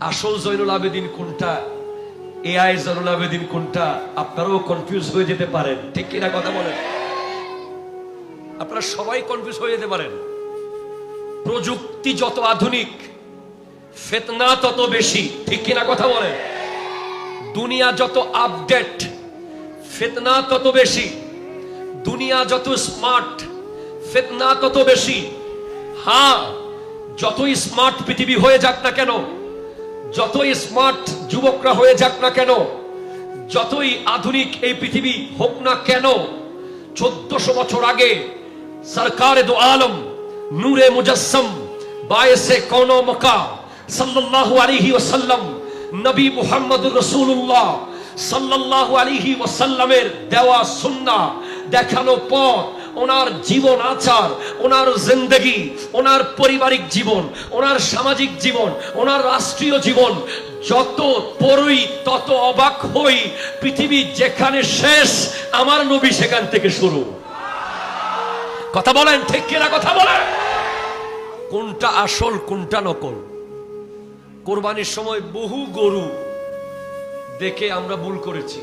আসল জয়নুল আবেদিন কোনটা, এআই জয়নুল আবেদিন কোনটা, আপনারাও কনফিউজ হয়ে যেতে পারেন, ঠিক কিনা কথা বলেন? আপনারা সবাই কনফিউজ হয়ে যেতে পারেন। প্রযুক্তি যত আধুনিক, ফিতনা তত বেশি, ঠিক কিনা কথা বলেন? দুনিয়া যত আপডেট, ফিতনা তত বেশি। দুনিয়া যত স্মার্ট, ফিতনা তত বেশি। হ্যাঁ, যতই স্মার্ট পৃথিবী হয়ে যাক না কেন, যতই স্মার্ট যুবকরা হয়ে যাক না কেন, যতই আধুনিক এই পৃথিবী হোক না কেন, 1400 বছর আগে সরকারে দো আলম নূরে মুজাসসম বায়েসে কওনো মক্কা সাল্লাল্লাহু আলাইহি ওয়াসাল্লাম নবী মুহাম্মদুর রাসূলুল্লাহ সাল্লাল্লাহু আলাইহি ওয়াসাল্লামের দেওয়া সুন্নাহ, দেখানো পথ, ওনার জীবন আচার, ওনার জিন্দেগি, ওনার পারিবারিক জীবন, ওনার সামাজিক জীবন, ওনার রাষ্ট্রীয় জীবন যত পড়ি তত অবাক হই। পৃথিবী যেখানে শেষ, আমার নবী সেখান থেকে শুরু। কথা বলেন, ঠিক কিনা কথা বলেন? কোনটা আসল কোনটা নকল? কোরবানির সময় বহু গরু দেখে আমরা ভুল করেছি।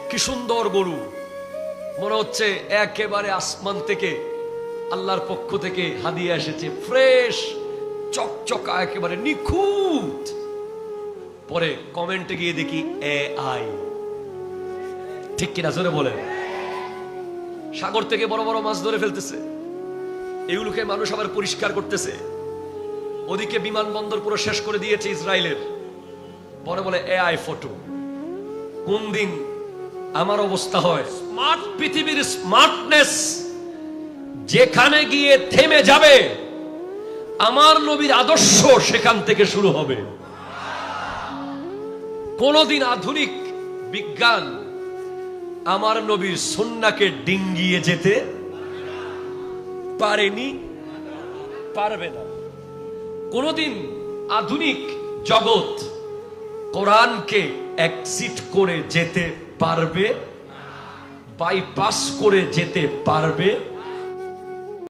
কি সুন্দর গরু, মনে হচ্ছে একেবারে আসমান থেকে আল্লাহর পক্ষ থেকে হাদিয়া এসেছে, ফ্রেশ চকচকা, একেবারে নিখুঁত। পরে কমেন্টে গিয়ে দেখি এআই, ঠিক কিনা জোরে বলেন? সাগর থেকে বড় বড় মাছ ধরে ফেলতেছে, এগুলোকে মানুষ আবার পরিষ্কার করতেছে। ওদিকে বিমানবন্দর পুরো শেষ করে দিয়েছে ইসরায়েলের, পরে বলে এআই ফটো। কোন দিন আমার অবস্থা হয়? স্মার্ট পৃথিবীর স্মার্টনেস যেখানে গিয়ে থেমে যাবে, আমার নবীর আদর্শ সেখান থেকে শুরু হবে। কোনদিন আধুনিক বিজ্ঞান আমার নবীর সুন্নাহকে ডিঙ্গিয়ে যেতে পারেনি, পারবে না। কোনদিন আধুনিক জগৎ কোরআনকে এক্সিট করে যেতে পারবে, বাইপাস করে যেতে পারবে